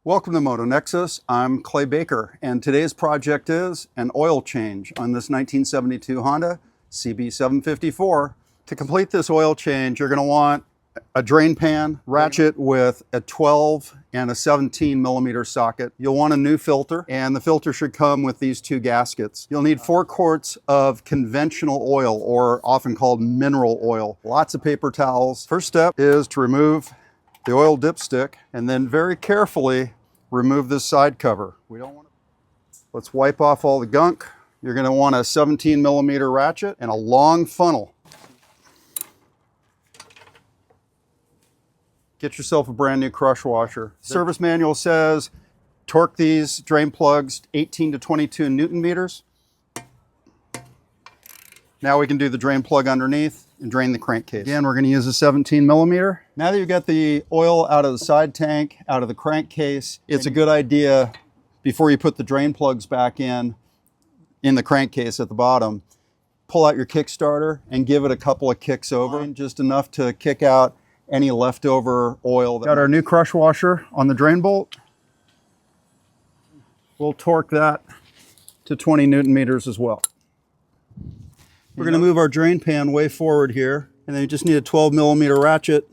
Welcome to Motonexus. I'm Clay Baker, and today's project is an oil change on this 1972 Honda CB750 Four. To complete this oil change, you're going to want a drain pan, ratchet with a 12 and a 17 millimeter socket. You'll want a new filter, and the filter should come with these two gaskets. You'll need 4 quarts of conventional oil, or often called mineral oil. Lots of paper towels. First step is to remove the oil dipstick, and then very carefully remove this side cover. Let's wipe off all the gunk. You're going to want a 17 millimeter ratchet and a long funnel. Get yourself a brand new crush washer. Service manual says torque these drain plugs 18 to 22 Newton meters. Now we can do the drain plug underneath and drain the crankcase. Again, we're going to use a 17 millimeter. Now that you've got the oil out of the side tank, out of the crankcase, it's a good idea, before you put the drain plugs back in the crankcase at the bottom, pull out your Kickstarter and give it a couple of kicks over, just enough to kick out any leftover oil. Got our new crush washer on the drain bolt. We'll torque that to 20 Newton meters as well. We're going to move our drain pan way forward here, and then you just need a 12 millimeter ratchet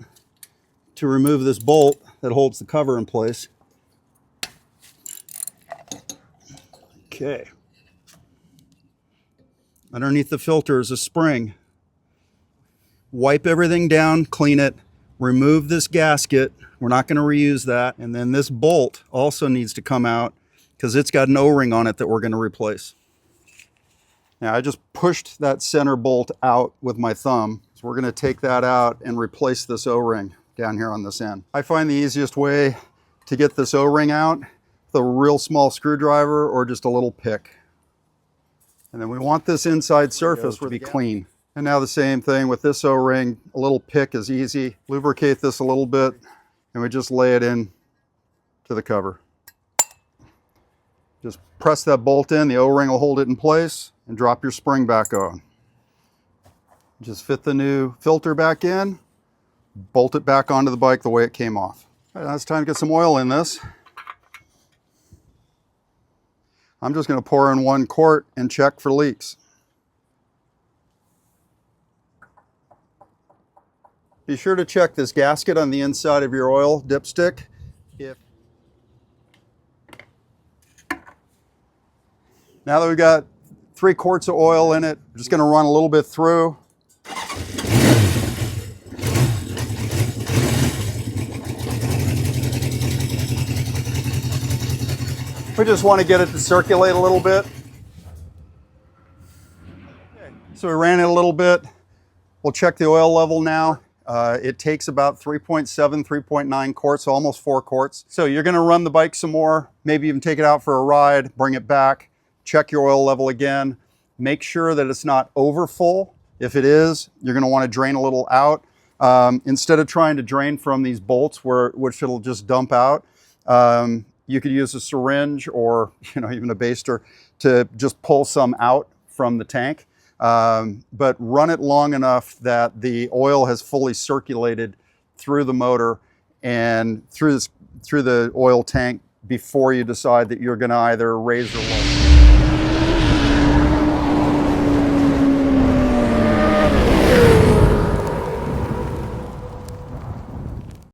to remove this bolt that holds the cover in place. Okay. Underneath the filter is a spring. Wipe everything down, clean it, remove this gasket. We're not going to reuse that. And then this bolt also needs to come out because it's got an O-ring on it that we're going to replace. Now I just pushed that center bolt out with my thumb. So we're going to take that out and replace this O-ring down here on this end. I find the easiest way to get this O-ring out with a real small screwdriver or just a little pick. And then we want this inside surface to be clean. And now the same thing with this O-ring. A little pick is easy. Lubricate this a little bit and we just lay it in to the cover. Just press that bolt in, the O-ring will hold it in place, and drop your spring back on. Just fit the new filter back in, bolt it back onto the bike the way it came off. All right, now it's time to get some oil in this. I'm just going to pour in 1 quart and check for leaks. Be sure to check this gasket on the inside of your oil dipstick. Now that we've got 3 quarts of oil in it, we're just going to run a little bit through. We just want to get it to circulate a little bit. Okay. So we ran it a little bit. We'll check the oil level now. It takes about 3.7, 3.9 quarts, so almost 4 quarts. So you're going to run the bike some more, maybe even take it out for a ride, bring it back. Check your oil level again. Make sure that it's not over full. If it is, you're going to want to drain a little out. Instead of trying to drain from these bolts, which it'll just dump out, you could use a syringe or even a baster to just pull some out from the tank. But run it long enough that the oil has fully circulated through the motor and through the oil tank before you decide that you're going to either raise or lower.